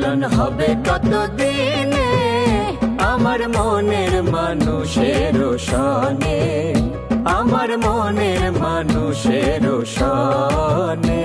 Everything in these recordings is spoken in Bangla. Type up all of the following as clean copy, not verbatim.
মিলন হবে কতদিনে আমার মনের মানুষের সনে, আমার মনের মানুষের সনে।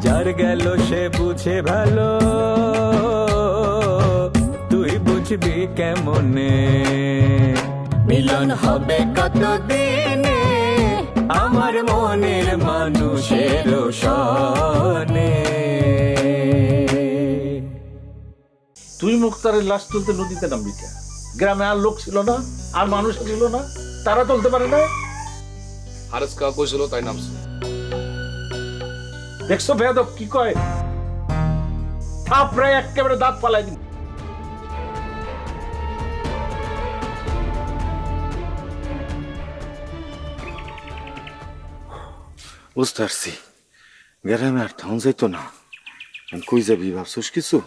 যার গেল সে বুঝে ভালো, তুই বুঝবি কেমনে। মিলন হবে কতদিনে আমার মনের মানুষের সনে। তুই মুক্তারের লাশ তুলতে নদীতে নামবি কেন? গ্রামে আর লোক ছিল না, আর মানুষ ছিল না, তারা তুলতে পারে না? হারেস কা কইছিল তাই নামছে। দেখছো বেয়াদব কি কয়? থাপড়ে একেবারে দাঁত পালাই দিন। বুঝতে পারছি, গ্রামে আর থাউন যাইতো না। কই যাবি ভাবছিস কিছু?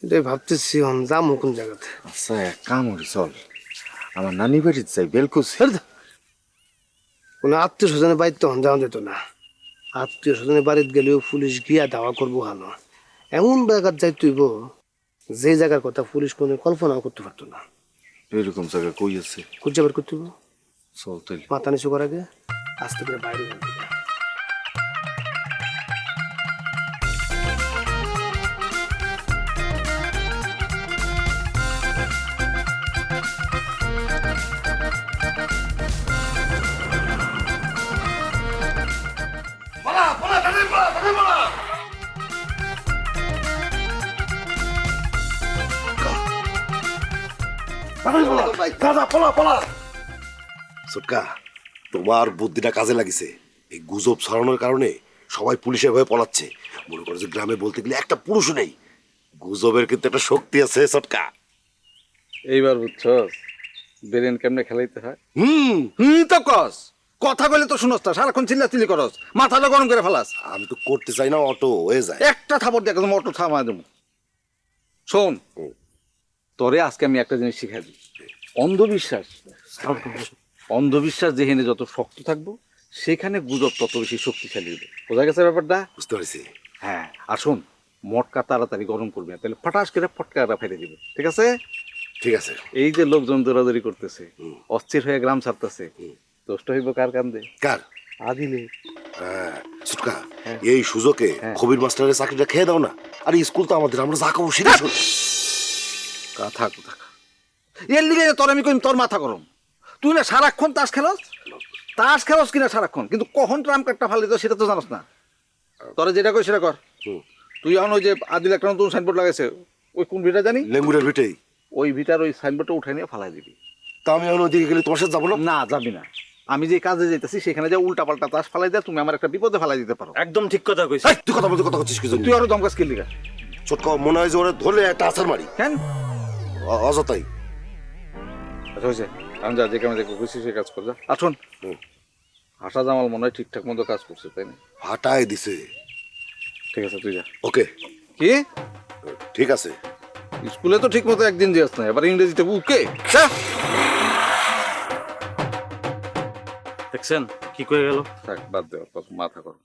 এটাই ভাবতেছি যাবো কোন জায়গাতে। আচ্ছা এক কাম করি, চল আমার নানি বাড়িতে যাই, বেলকুচি। কোনো আত্মীয় স্বজনের বাড়িতে তখন যাওয়া যেত না। আত্মীয় স্বজনের বাড়িতে গেলেও পুলিশ গিয়া দাওয়া করবো ভালো। এমন জায়গার যাই তুইব যে জায়গার কথা পুলিশ কোনো কল্পনাও করতে পারতো না। এরকম জায়গা কই আছে? কোন যাবার করতে হইব? চল তাইলে। মাথা নিচু করার আগে আস্তে করে বাইরে যাবি। সুটকা, তোমার বুদ্ধিটা কাজে লাগিছে। এই গুজব ছড়ানোর কারণে সবাই পুলিশের ভয়ে পলাচ্ছে। মনে করো যে গ্রামে বলতে গেলে একটা পুরুষ নেই। গুজবের কিন্তু একটা শক্তি আছে সটকা। এইবার বুঝছস বেরেন কেমনে খেলাইতে হয়? তো কস কথা কইলে তো শুনস না, সারাক্ষণ চিল্লাচিল্লি করস, মাথাটা গরম করে ফেলাস। আমি তো করতে চাই না, অটো হয়ে যায়। একটা থাপড় দিয়ে একদম অটো থামায় দেবো। শোন, তোরে আজকে আমি একটা জিনিস শিখাই দিই। অন্ধবিশ্বাস, অন্ধবিশ্বাস যেখানে যত শক্ত থাকবো সেখানে গুজব তত বেশি শক্তিশালী হবে। বোঝা গেছে ব্যাপারটা? বুঝতে পারছি। হ্যাঁ, আর শোন, মটকা তাড়াতাড়ি গরম করবি না, তাহলে ফাটাস করে ফটকাটা ফেলে দিবে। ঠিক আছে? ঠিক আছে। এই যে লোকজন দৌড়াদৌড়ি করতেছে, অস্থির হয়ে গ্রাম ছাড়তেছে, দোষটা হইব কার কান্দে? কার? আদিলে। হ্যাঁ সুটকা, এই সুযোগে কবির মাস্টারের চাকরিটা খেয়ে দাও না। আর স্কুল তো আমাদের, আমরা যা খাবো সেটা শুন। কথা কথা এর লিগে তোর আমি কইম তোর মাথা গরম। তুই না সারাক্ষণ তাস খেলস কিনা সারাক্ষণ, কিন্তু কখন ট্রাম্প কার্ডটা ফালি তো সেটা তো জানোস না। তোরা যেটা কই সেটা কর। তুই এখন ওই যে আদিল একটা নতুন সাইনবোর্ড লাগাইছে, ওই কোন ভিটা জানি? লেঙ্গুরের ভিটেই। ওই ভিটার ওই সাইনবোর্ডটা উঠাই নিয়ে ফালাই দিবি। তা আমি এখন ওইদিকে গেলে তোমার সাথে যাবো না? না, যাবি না। আমি যে কাজে যেতেছি সেখানে যে উল্টা পাল্টা তাস ফালাই দেয়, তুমি আমার একটা বিপদে ফালাই দিতে পারো। একদম ঠিক কথা কইছিস। এই, তুই কথা করছিস কি জন্য? তুই আরো দমকাস কি লিগা? ছোটকা, মনে হয় যে ওরা ধরলে একটা আছাড় মারি। কেন? অযথাই। আচ্ছা হয়েছে, আমি যা যে কামে দেখবো খুশি সে কাজ কর যা। আর শোন, আশা জামাল মনে হয় ঠিকঠাক মতো কাজ করছে, তাই না? ফাটাই দিছে। ঠিক আছে, তুই যা। ওকে। কি? ঠিক আছে। স্কুলে তো ঠিক মতো একদিন যাস না, এবার ইংরেজিতে ওকে। দেখছেন কি কয়ে গেল? থাক, বাদ দেওয়ার কথা, মাথা করো।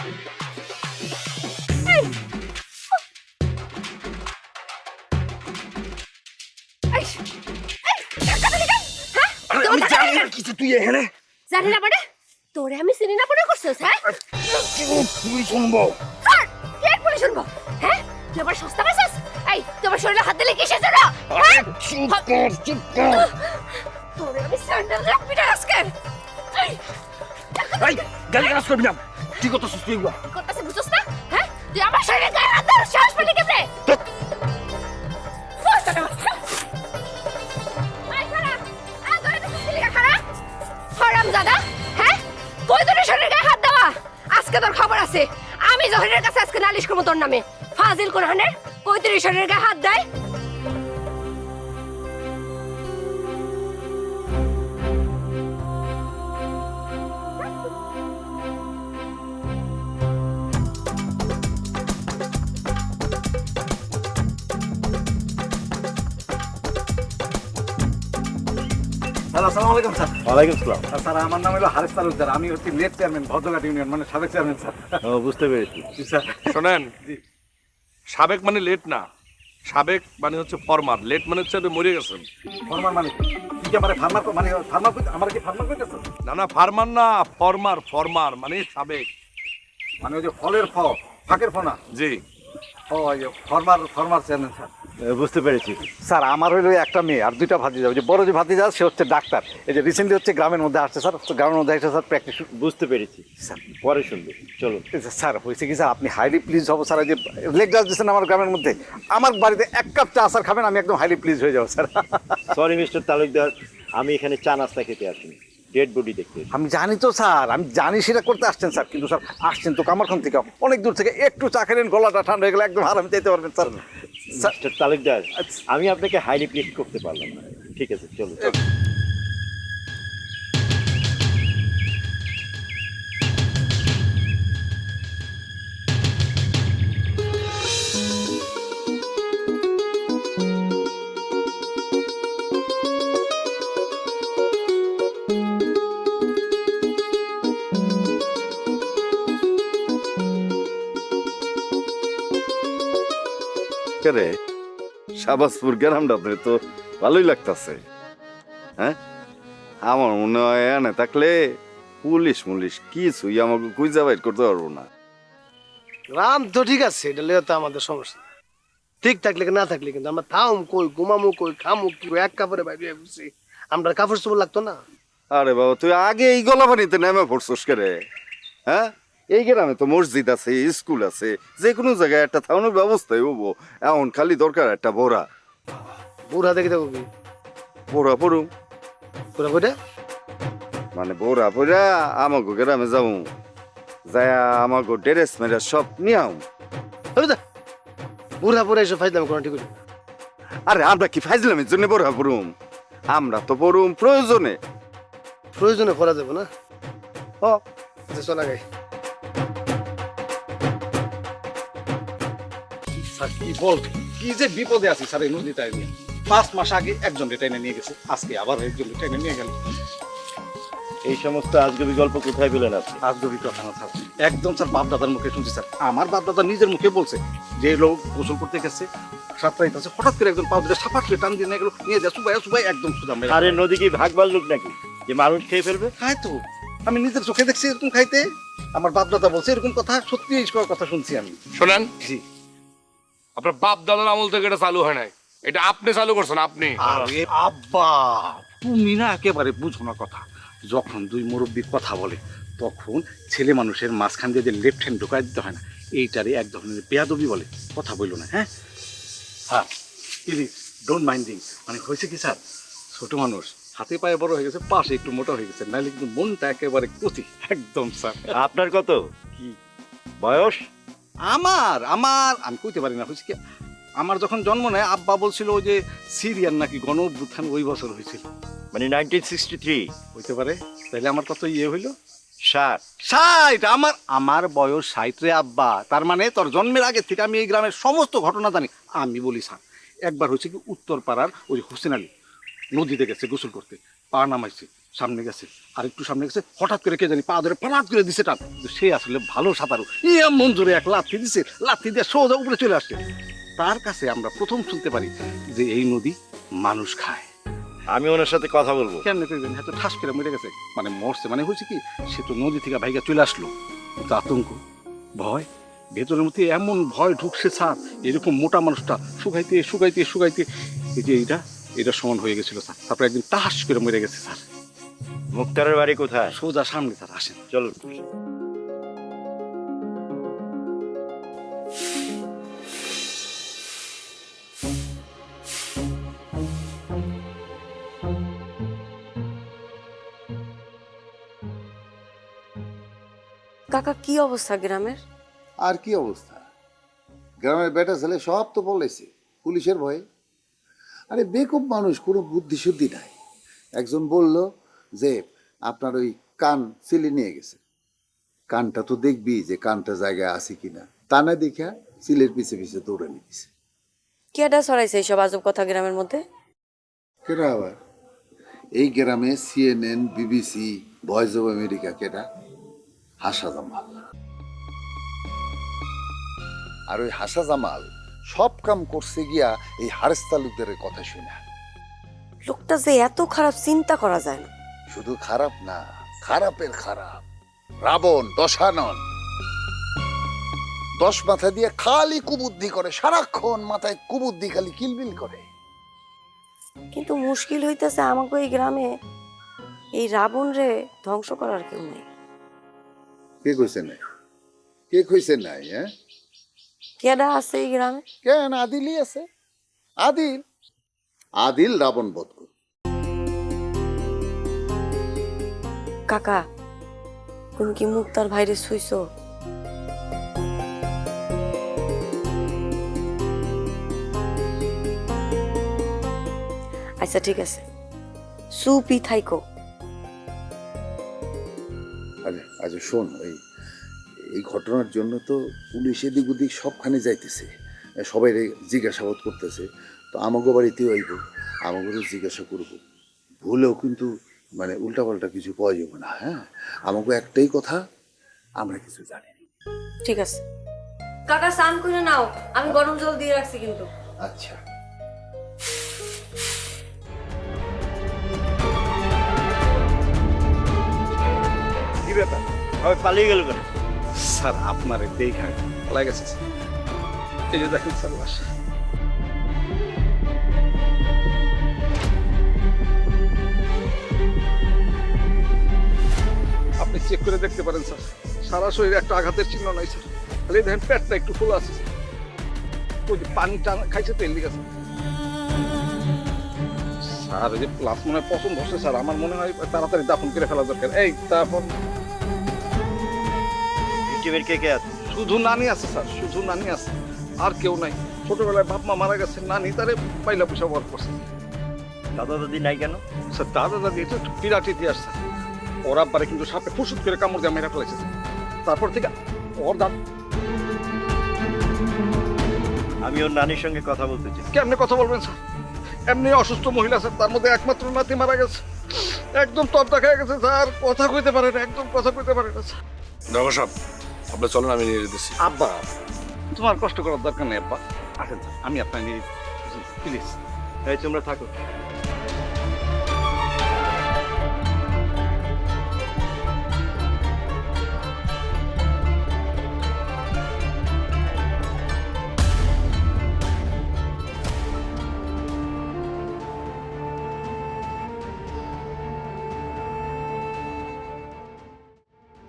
এই, টাকা দিলি কেন? হ্যাঁ? তোর টাকা দিলি কেন? কিছু তুই এখানে জানি না মানে তোরে আমি চিনি না মনে করছিস হ্যাঁ তুই শুনবো স্যার কে পুলিশ শুনবো হ্যাঁ তুই আবার সস্তা পাইছিস এই তোমার শরীরে হাত দিলে কিসের জন্য হ্যাঁ? চুপ কর তোরে আমি স্যান্ডেল রাখবি না আজকে এই, এই গালি কাজ করবি না কি করতেছিস তুই এগুলো কি করতেছিস বুঝছিস না হ্যাঁ তুই আমার শরীরে গায়ে হাত দেওয়ার সাহস পেলি কেমনে হারামজাদা হ্যাঁ তুই তোর শরীরে গায়ে হাত দেওয়া আজকে তোর খবর আছে আমি জহিরের কাছে আজকে নালিশ করবো তোর নামে ফাজিল কোরআনের কই তোর শরীরে গায়ে হাত দেয় স্যার আসসালামু আলাইকুম স্যার। ওয়ালাইকুম আসসালাম। স্যার আমার নাম হলো হারেস তালুকদার, আমি হচ্ছি লেট চেয়ারম্যান ভদ্রঘাট ইউনিয়ন মানে সাবেক চেয়ারম্যান স্যার। ও বুঝতে পেরেছি। স্যার শোনেন, সাবেক মানে লেট না, সাবেক মানে হচ্ছে ফরমার, লেট মানে হচ্ছে আপনি মরে গেছেন। ফরমার মানে কি আমার ফার্মার মানে ফার্মার আমার কি ফার্মার কইতেছেন? না না, ফার্মার না, ফরমার, ফরমার মানে সাবেক। মানে ওই যে ফলের ফাঁকের ফোনা। জি ও ওই যে ফরমার চেয়ারম্যান স্যার। বুঝতে পেরেছি। স্যার আমার হইলো একটা মেয়ে আর দুইটা ভাতিজা, ওই যে বড় যে ভাতিজা সে হচ্ছে ডাক্তার, এই যে রিসেন্টলি হচ্ছে গ্রামের মধ্যে আসছে স্যার, তো গ্রামের মধ্যে আসছে স্যার প্র্যাকটিস। বুঝতে পেরেছি স্যার, পরে শুনবে চলো। স্যার হয়েছে কি স্যার আপনি হাইলি প্লিজ হবো স্যার, এই যে লেকচার দিচ্ছেন আমার গ্রামের মধ্যে, আমার বাড়িতে এক কাপ চা স্যার খাবেন, আমি একদম হাইলি প্লিজ হয়ে যাবো স্যার। সরি মিস্টার তালুকদার, আমি এখানে চা নাস্তা খেতে আসিনি, ডেড বডি দেখতে। আমি জানি তো স্যার, আমি জানি সেটা করতে আসছেন স্যার, কিন্তু স্যার আসছেন তো কামারখান থেকে অনেক দূর থেকে, একটু চা খেলেন গলাটা ঠান্ডা হয়ে গেলে একদম আরামে যেতে পারবেন স্যার। মিস্টার তালুকদার, আমি আপনাকে হাইলি প্লিজ করতে পারলাম না। ঠিক আছে চলো। রে শাবাজপুর গ্রামটাতে তো ভালোই লাগতাছে। হ্যাঁ আমার মনে হয় এনে থাকলে পুলিশ কিছুই আমাকে খুঁজে বাইর করতে পারবো না। রাম তো ঠিক আছে, এটা লেগে তো আমাদের সমস্যা নেই। ঠিক থাকলে কি না থাকলে কিন্তু আমরা থাম কই ঘুমামু কই খামু কি এক কাপড়ে বাইরে বুঝছি আমরা কাপড় চোপড় লাগতো না। আরে বাবা তুই আগে এই গলা পানিতে নেমে পড়ছস কে রে? হ্যাঁ এই গ্রামে তো মসজিদ আছে, স্কুল আছে, যে কোনো জায়গায় একটা থাউনের ব্যবস্থাই হবো। এখন খালি দরকার একটা বোরা। বুড়া দেখে দেখো কি বোরা পড়ুম বুড়া কইটা মানে বোরা পড়া আমাকে গ্রামে যাবো, যায়া আমাকে ড্রেস মেরা সব নিয়াম। বুড়া পরে এসে ফাইদাম কোনো ঠিক হইলো না। আরে আমরা কি ফাইজলামের জন্য বোরা পড়ুম? আমরা তো পড়ুম প্রয়োজনে। প্রয়োজনে করা যাবে না। ও চলা গাই স্যার কি বল, কি যে বিপদে আছি স্যার এই নদীটা নিয়ে। 5 মাস আগে একজন টেনে নিয়ে গেছে, আজকে আবার একজন টেনে নিয়ে গেল। এই সমস্ত আজগুবি গল্প কোথায় পেলেন আপনি? আজগবি কথা না স্যার, একদম স্যার বাপদাদার মুখে শুনছি স্যার। আমার বাপদাদা নিজের মুখে বলছে যে লোক গোসল করতে গেছে, সাপ্তাহিক আছে, হঠাৎ করে একজন পাও ধরে সাপাট করে টান দিয়ে নিয়ে গেল, নিয়ে যায় সুবাই একদম সুদা মেরে। আরে নদী কি ভাগবার লোক নাকি যে মানুষ খেয়ে ফেলবে? খায় তো, আমি নিজের চোখে দেখছি এরকম খাইতে। আমার বাপদাদা বলছে এরকম কথা, সত্যি এই কথা শুনছি আমি। শোনেন, জি আপনার বাপ দাদার আমল থেকে এটা চালু হয় নাই, এটা আপনি চালু করছেন আপনি। আরে আব্বা তুমি না একেবারে বুঝো না কথা। যখন দুই মুরব্বী কথা বলে তখন ছেলে মানুষের মাঝখান দিয়ে যে লেফট হ্যান্ড ঢোকায় দিতে হয় না, এইটারে এক ধরনের বেয়াদবি বলে। কথা বললো না। হ্যাঁ স্যার প্লিজ ডোন্ট মাইন্ডিং। মানে হয়েছে কি স্যার, ছোট মানুষ হাতে পায়ে বড় হয়ে গেছে, পাশে একটু মোটা হয়ে গেছে, নাহলে কিন্তু মনটা একেবারে কচি একদম স্যার। আপনার কত কি বয়স? আমার আমি কইতে পারি না। হয়েছে কি, আমার যখন জন্ম নেয় আব্বা বলছিল ওই যে সিরিয়ান নাকি গণ অভ্যুত্থান ওই বছর হয়েছিল, মানে 1963। হইতে পারে। তাহলে আমার কত ইয়ে হইলো? 60। 60। আমার বয়স 60 রে আব্বা। তার মানে তোর জন্মের আগে থেকে আমি এই গ্রামের সমস্ত ঘটনা জানি। আমি বলি স্যার, একবার হয়েছে কি উত্তর পাড়ার ওই হোসেন আলী নদীতে গেছে গোসল করতে, পা নামাইছে, সামনে গেছে, আর একটু সামনে গেছে, হঠাৎ করে কে জানি পা ধরে পালাত করে দিছে টান। কিন্তু সে আসলে ভালো সাঁতারু, এমন জোরে এক লাথি দিছে, লাথি দিয়ে সোজা উপরে চলে আসছে। তার কাছে আমরা প্রথম শুনতে পারি যে এই নদী মানুষ খায়। আমি ওনার সাথে কথা বলবো। কেমনে করবেন, এত ঠাস করে মরে গেছে, মানে মরছে, মানে হয়েছে কি সে তো নদী থেকে ভাইগা চলে আসলো, কিন্তু আতঙ্ক ভয় ভেতরের মধ্যে এমন ভয় ঢুকছে স্যার, এরকম মোটা মানুষটা শুকাইতে শুকাইতে শুকাইতে এই যে এটা সমান হয়ে গেছিল স্যার। তারপরে একদিন টাস করে মরে গেছে স্যার। মুক্তারের বাড়ি কোথায়? সোজা সামনে স্যার, আসেন। চলো। কাকা কি অবস্থা গ্রামের? আর কি অবস্থা, গ্রামের বেটা ছেলে সব তো বলেছে পুলিশের ভয়ে। আরে বেকুব মানুষ, কোনো বুদ্ধি শুদ্ধি নাই। একজন বলল যে আপনার ওই কান সিলি নিয়ে গেছে, কানটা তো দেখবি যে কানটা জায়গায় আছে কিনা, তা না দেখা সিলের পিছে পিছে দৌড়ে নিয়েছে। কেডা ছড়াইছে এইসব আজব কথা গ্রামের মধ্যে? কেডা আবার? এই গ্রামে CNN, BBC, voice of America, কেডা? হাসা জামাল। আর ওই হাসা জামাল সব কাম করছে গিয়া এই হারেস তালুকদারের কথা শুনে। লোকটা যে এত খারাপ চিন্তা করা যায় না। শুধু খারাপ না, খারাপের খারাপ, রাবণ দশানন। 10 মাথা দিয়ে খালি কুবুদ্ধি করে, সারাক্ষণ মাথায় কুবুদ্ধি খালি কিলবিল করে। কিন্তু মুশকিল হইতেছে আমাকে এই গ্রামে এই রাবণ রে ধ্বংস করার কেউ নেই। কে কইছে নাই? কে কইছে নাই? হ্যাঁ, কেডা আছে এই গ্রামে? কেন আদিলই আছে। আদিল রাবণ বধ করে। কাকা তুমি কি মুক্তার ভাইরে শুইছো? আচ্ছা ঠিক আছে, সুপি থাইকো। আচ্ছা শোন, এই ঘটনার জন্য তো পুলিশ এদিক ওদিক সবখানে যাইতেছে, সবাই জিজ্ঞাসাবাদ করতেছে। তো আমাগো বাড়িতেও আইব, আমাগোরও জিজ্ঞাসা করব। ভুলেও কিন্তু মানে উল্টাপাল্টা কিছু পাওয়া যাবে না। হ্যাঁ, আমাকে একটাই কথা, আমরা কিছু জানি না। ঠিক আছে কাকা, স্নান করে নাও, আমি গরম জল দিয়ে রাখছি কিন্তু। আচ্ছা। কি ব্যাপার, সবাই পালিয়ে গেল কেন? স্যার আপনার দেখা পলাই গেছে স্যার। এই যে দেখেন স্যার লাশ। আপনি চেক করে দেখতে পারেন স্যার, সারা শরীরে একটা আঘাতের চিহ্ন নাই স্যার, খালি দেখেন পেটটা একটু খোলা আছে। ওই যে পানি টান খাইছে তেল গেছে স্যার। এই যে প্লাস মনে হয় পছন্দ হচ্ছে স্যার, আমার মনে হয় তাড়াতাড়ি দাফন করে ফেলা দরকার। এই তারপর টিমের কে কে আছে? শুধু নানি আছে স্যার, শুধু নানি আছে, আর কেউ নাই। ছোটবেলায় বাপ মা মারা গেছে, নানি তারে পাইলা পয়সা ওয়ার্ক করছে। দাদা দাদি নাই কেন? স্যার দাদা দাদি এটা একটু বিরাট ইতিহাস স্যার। ওর আব্বারে কিন্তু সাপে ফুসুত করে কামড় দিয়ে মেরে ফেলেছে। তারপর থেকে ওর দাদা। আমি ওর নানির সঙ্গে কথা বলতে চাই। কেমনে কথা বলবেন স্যার? এমনি অসুস্থ মহিলা স্যার, তার মধ্যে একমাত্র নাতি মারা গেছে, একদম তবদা খেয়ে গেছে স্যার, কথা কইতে পারে না, একদম কথা কইতে পারে না স্যার। ডক্টর সাহেব, আপনি চলেন, আমি নিয়ে যেতেছি। আব্বা তোমার কষ্ট করার দরকার নেই আব্বা, আসেন স্যার, আমি আপনার নিয়ে প্লিজ। এই তোমরা থাকো।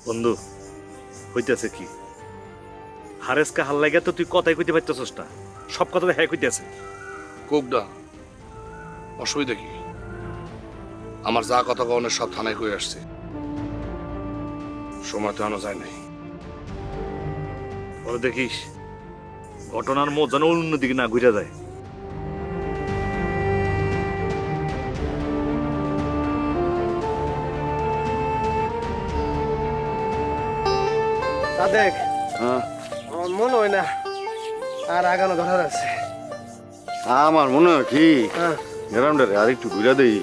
বন্ধু, হইতেছে কি? হারেসকে হাল লাগে তো তুই কথাই কইতে পারতেছস না, সব কথা হ্যাঁ কইতেছে। কোকডা, অসুবিধা কি? আমার যা কথা কনের সব থানায় কই আসছে, সময় তো আনো যায় নাই। ওরা দেখিস ঘটনার মোড় যেন অন্যদিকে না ঘুরে যায়। দেখ, হ্যাঁ, আমার মনে হয় না আর আগানো ধরার আছে। আমার মনে হয় কি হ্যাঁ, গ্রামটারে আর একটু ঘুরে দেই,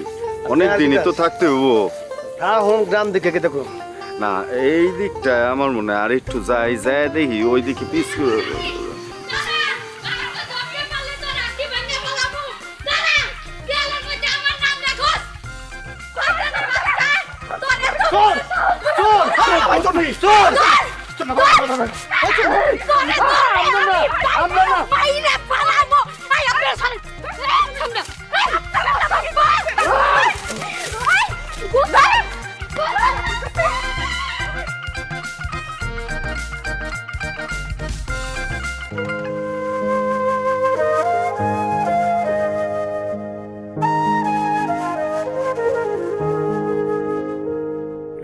অনেক দিনই তো থাকতে হবো। হ্যাঁ হোম গ্রাম দিকে কে দেখো না এই দিকটা আমার মনে হয় আর একটু যাই যায় দেখি ওই দিকে পিছু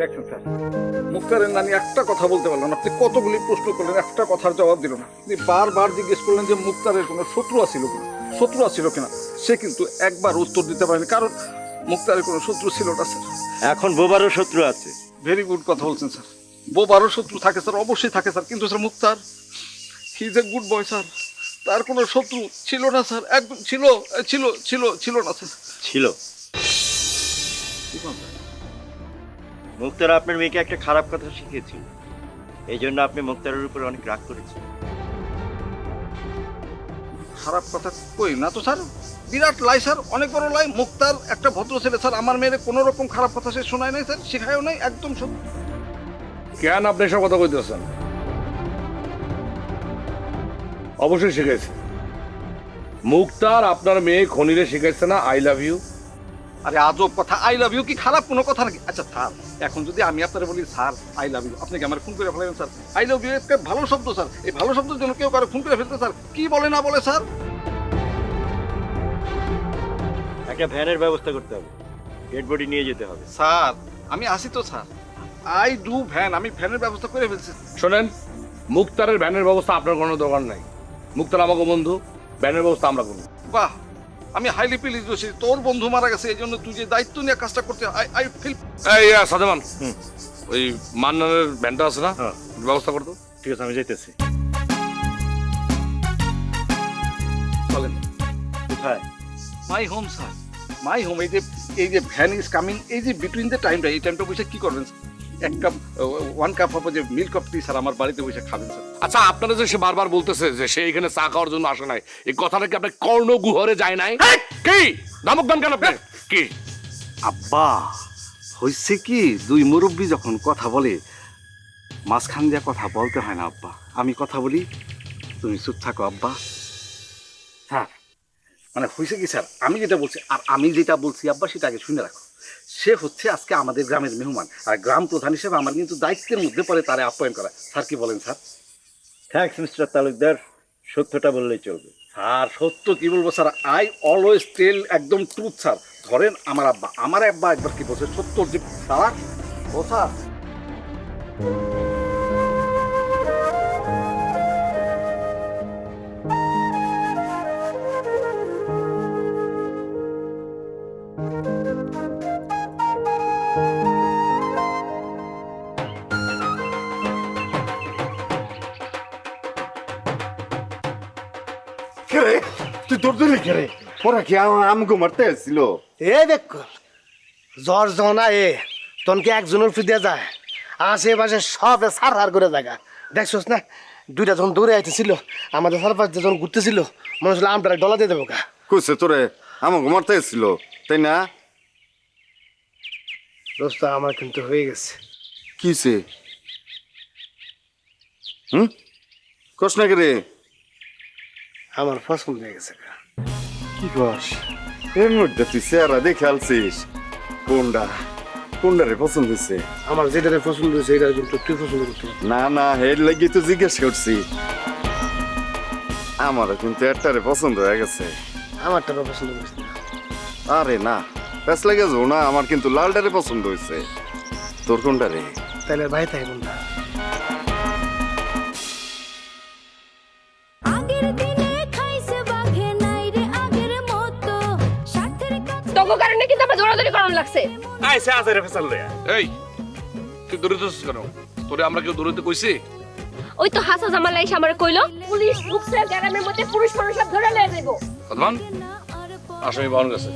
দেখেন স্যার, মুক্তারের নানি একটা কথা বলতে পারলেন না। আপনি কতগুলি প্রশ্ন করলেন, একটা কথার জবাব দিল না। আপনি বারবার জিজ্ঞেস করলেন যে মুক্তারের কোনো শত্রু আছিল কিনা, সে কিন্তু একবার উত্তর দিতে পারেনি, কারণ মুক্তারের কোনো শত্রু ছিল না স্যার। এখন বোবারও শত্রু আছে। ভেরি গুড কথা বলছেন স্যার। বোবারও শত্রু থাকে স্যার, অবশ্যই থাকে স্যার, কিন্তু sir Muktar he is a good boy sir. তার কোনো শত্রু ছিল না স্যার, একদম ছিল ছিল ছিল ছিল না স্যার। ছিল। মুক্তার আপনার মেয়েকে একটা খারাপ কথা শিখিয়েছিল, এই জন্য আপনি মুক্তারের উপর অনেক রাগ করেছেন। খারাপ কথা কই না তো স্যার, বিরাট লাই স্যার, অনেক বড় লাই। মুক্তার একটা ভদ্র ছেলে স্যার, আমার মেয়ের কোনো রকম খারাপ কথা সে শোনায় নাই স্যার, শেখায়ও নাই, একদম সত্য। কেন আপনি এসব কথা কইতেছেন? অবশ্যই শিখাইছে। মুক্তার আপনার মেয়ে খনিরে শিখাইছে না আই লাভ ইউ? আরে আজব কথা, আই লাভ ইউ কি খারাপ কোনো কথা নাকি? আচ্ছা স্যার, এখন যদি আমি আপনারা বলি স্যার আই লাভ ইউ, আপনি কি আমার ফোন করে ফেলেন স্যার? আই লাভ ইউ একটা ভালো শব্দ স্যার, এই ভালো শব্দের জন্য কেউ কারো ফোন করে ফেলতে স্যার, কি বলে না বলে স্যার? একটা ভ্যানের ব্যবস্থা করতে হবে, ডেড বডি নিয়ে যেতে হবে। স্যার আমি আসি তো স্যার, আই ডু ভ্যান, আমি ভ্যানের ব্যবস্থা করে ফেলছি। শোনেন, মুক্তারের ভ্যানের ব্যবস্থা আপনার কোনো দরকার নাই। মুক্তার আমাকে বন্ধু, ভ্যানের ব্যবস্থা আমরা করব। বাহ, আমি হাইলি প্লিজ দোষী, তোর বন্ধু মারা গেছে এই জন্য তুই যে দায়িত্ব নিয়ে কাজটা করতে, আই ফিল। এই সাদেমান, ওই মান্নানের ভ্যানটা আছে না, ব্যবস্থা করতো। ঠিক আছে, আমি যাইতেছি। চলেন। কোথায়? My home sir, my home. এই যে ভ্যান ইজ কামিং, এই যে বিটুইন দ্য টাইমটা, এই টাইমটা বসে কি করবেন? এক কাপ, 1 কাপ হবে যে মিল্ক অফ টি স্যার, আমার বাড়িতে বসে খাবেন স্যার। আচ্ছা, আপনারা যে সে বারবার বলতেছে যে সে এখানে চা খাওয়ার জন্য আসে নাই, এই কথাটা কি আপনার কর্ণগুহরে যায় নাই? কি ধমক দেন কেন আপনি? কি আব্বা, হয়েছে কি, দুই মুরব্বী যখন কথা বলে মাঝখান দিয়ে কথা বলতে হয় না আব্বা। আমি কথা বলি, তুমি চুপ থাকো আব্বা। হ্যাঁ, মানে হয়েছে কি স্যার, আমি যেটা বলছি আর আমি যেটা বলছি আব্বা সেটা আগে শুনে রাখো। সে হচ্ছে আজকে আমাদের গ্রামের মেহমান, আর গ্রাম প্রধান হিসেবে আমার কিন্তু দায়িত্বের মধ্যে পড়ে তারে আপ্যায়ন করা। স্যার কি বলেন স্যার? থ্যাঙ্কস মিস্টার তালুকদার, সত্যটা বললেই চলবে। স্যার সত্য কি বলবো স্যার, আই অলওয়েজ টেল একদম ট্রুথ স্যার। ধরেন আমার আব্বা একবার কি বলছে, সত্য যে স্যার ও স্যার। কেরে তুই তোর দিলি কেরে? ওরা কি আমাকে মারতে এসেছিল? এ দেখ জ্বর জনা তনকে একজনের ফিরে যায়, আশেপাশে সব সার হার করে জায়গা দেখছোস না। দুইটা যখন দৌড়ে আইতেছিল, আমাদের সারপাশ যখন ঘুরতেছিল, মনে হচ্ছিল আমটা ডলা দিয়ে দেবো গা। কইছে তোরে আমাকে মারতে এসেছিল, তাই না? দোস্ত আমার কিন্তু হয়ে গেছে। কিসে? কস না রে? আমার পছন্দ হয়ে গেছে। কি কস? এর মধ্যে তুই চেহারা দেখে আলছিস। কোনটা রে পছন্দ হয়েছে? আমার যেটা পছন্দ হয়েছে এটা কিন্তু তুই পছন্দ করতে। না না, এর লাগি তো জিজ্ঞেস করছি। আমারও কিন্তু একটারে পছন্দ হয়ে গেছে। আমারটা পছন্দ করছি না। আরে না, প্যাস লেগে যাও না, আমার কিন্তু লালটারে পছন্দ হয়েছে। তোর কোনটা রে? তাহলে ভাই তাই কোনটা? তোকে কারণে কিন্তু আমার দৌড়াদৌড়ি করানো লাগছে। আইসে আজের ফেসাল লয়া। এই তুই দৌড়িতেছিস কেন? তোরে আমরা কেউ দৌড়িতে কইছি? ওই তো হাসা জামাল এসে আমারে কইলো পুলিশ ঢুকছে গ্রামের মধ্যে, পুরুষ মানুষ সব ধরে লয়ে যাবো। সাদমান, আসামি পাওয়া গেছে।